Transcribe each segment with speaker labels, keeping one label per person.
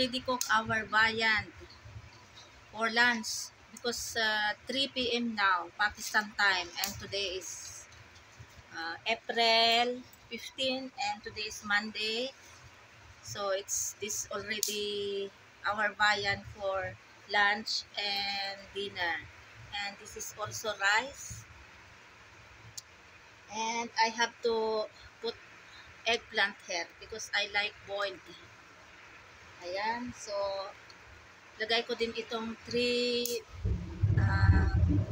Speaker 1: already cooked our viand for lunch because 3 p.m. now, Pakistan time, and today is April 15 and today is Monday. So it's this already our viand for lunch and dinner. And this is also rice. And I have to put eggplant here because I like boiled. Ayan, so lagay ko din itong 3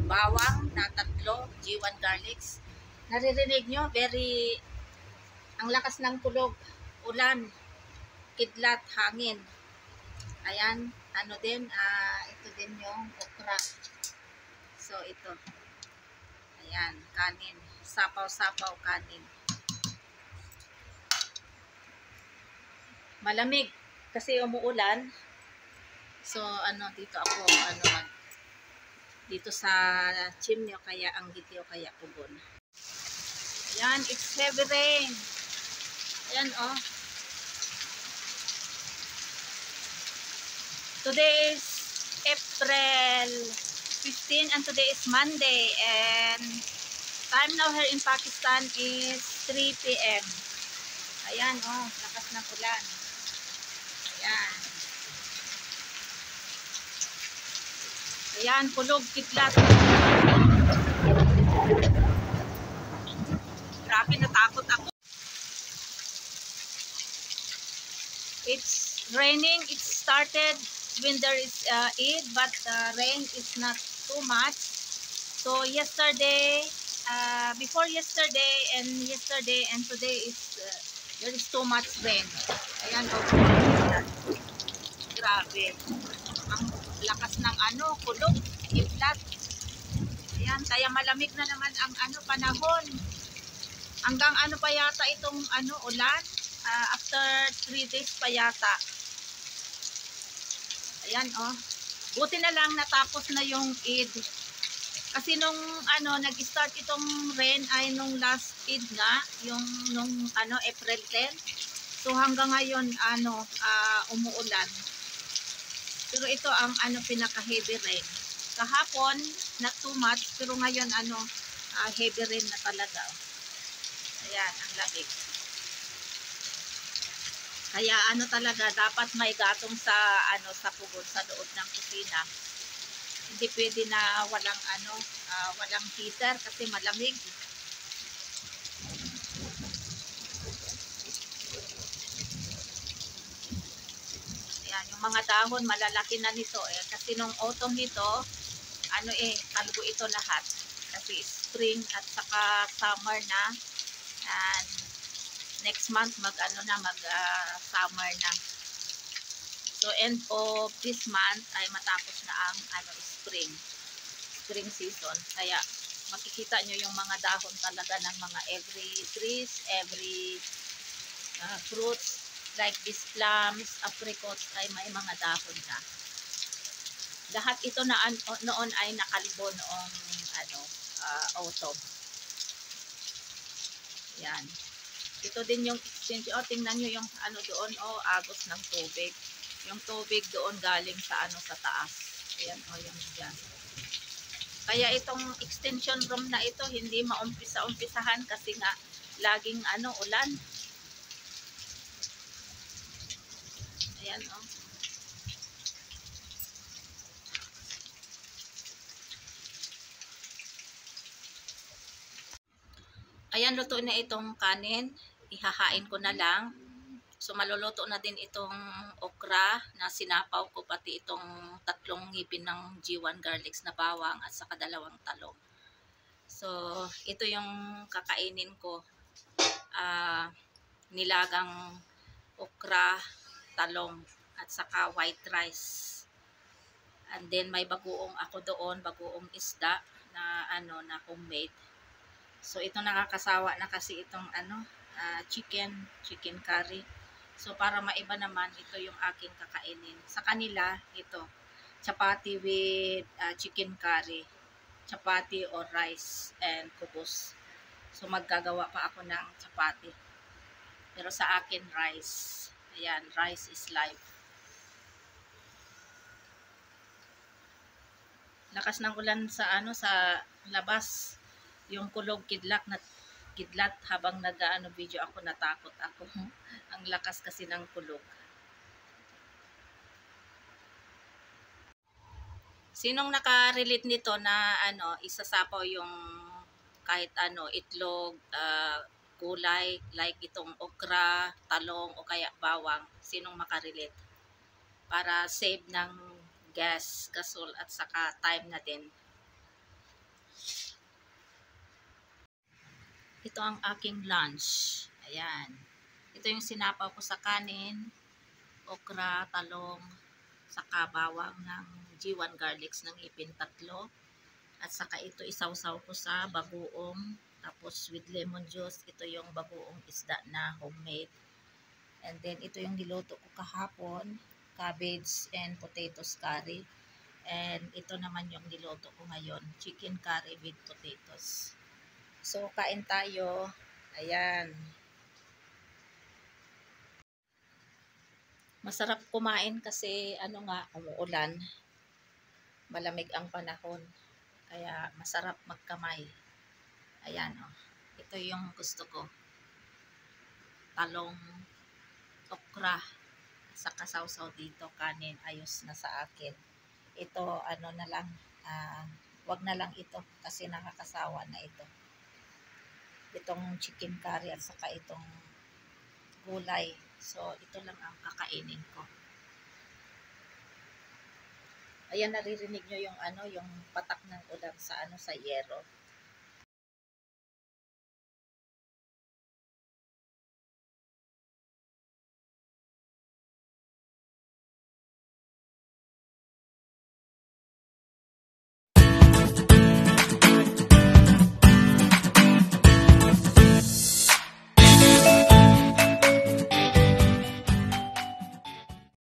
Speaker 1: bawang na 3, G1 garlics. Naririnig nyo, ang lakas ng kulog, ulan, kidlat, hangin. Ayan, ano din, ito din yung okra. So, ito. Ayan, kanin. Sapaw-sapaw kanin. Malamig kasi umuulan. So, dito ako, dito sa chimney kaya ang gityo kaya pugon. Ayan, it's heavy rain. Ayan, oh. Today is April 15 and today is Monday and time now here in Pakistan is 3 p.m. Ayan, oh, lakas ng ulan. Ayan. Ayan, kulog, kidlat. Grabe, natakot ako. It's raining. It started when there is Eid, but rain is not too much. So yesterday, before yesterday and today is there is too much rain. Ayan, oh. Grabe. Ang lakas ng kulog, kidlat. Ayan, kaya malamig na naman ang panahon. Hanggang pa yata itong ulan? After 3 days pa yata. Ayan, oh. Buti na lang natapos na yung Eid. Kasi nung nag-start itong rain ay nung last Eid nga, yung nung April 10. So hanggang ngayon umuulan. Pero ito ang pinaka-heavy rain. Kahapon not too much, pero ngayon heavy rain na talaga. Ayan, ang lamig. Kaya talaga dapat may gatong sa sa pugon sa loob ng kusina. Hindi pwede na walang heater kasi malamig. Ayan, yung mga dahon malalaki na nito kasi nung autumn nito kalbo ito lahat. Kasi spring at saka summer na. And next month summer na. So end of this month ay matapos na ang spring season. Kaya makikita nyo yung mga dahon talaga ng mga every trees, every fruits like these plums, apricots ay may mga dahon na. Lahat ito na noon ay nakalbo noong autumn. Yan. Ito din yung extension. Tingnan nyo yung doon, agos ng tubig. Yung tubig doon galing sa sa taas. Ayan, yung dyan. Kaya itong extension room na ito, hindi maumpisa-umpisahan kasi nga laging ulan. Ayan, oh. Ayan, luto na itong kanin. Ihahain ko na lang. So, maluluto na din itong okra na sinapaw ko, pati itong 3 ngipin ng G1 garlics na bawang at saka 2 talong. So, ito yung kakainin ko. Nilagang okra, talong, at saka white rice. And then, may bagoong ako doon, bagoong isda na na homemade. So, ito nakakasawa na kasi itong chicken curry. So, para maiba naman, ito yung aking kakainin. Sa kanila, ito, chapati with chicken curry. Chapati or rice and kubos. So, maggagawa pa ako ng chapati. Pero sa akin, rice. Ayan, rice is life. Lakas ng ulan sa sa labas. Yung kulog kidlat habang nag-ano video ako, natakot ako. Ang lakas kasi ng kulog. Sinong naka-relate nito na isasapaw yung kahit itlog, gulay like itong okra, talong o kaya bawang? Sinong makarelate? Para save ng gas, gasol at saka time natin. Ito ang aking lunch. Ayan. Ito yung sinapaw ko sa kanin, okra, talong, saka bawang ng G1 garlics ng ipin 3. At saka ito isawsaw ko sa bagoong. Tapos with lemon juice, ito yung bagoong isda na homemade. And then ito yung niluto ko kahapon, cabbage and potatoes curry. And ito naman yung niluto ko ngayon, chicken curry with potatoes. So kain tayo. Ayan. Masarap kumain kasi umuulan. Malamig ang panahon. Kaya masarap magkamay. Ayan oh. Ito yung gusto ko. Talong, okra, sa kasawsaw dito, kanin, ayos na sa akin. Ito na lang, wag na lang ito kasi nakakasawa na ito. Itong chicken curry at saka itong gulay. So ito lang ang kakainin ko. Ayan, naririnig nyo yung yung patak ng ulan sa sa yero.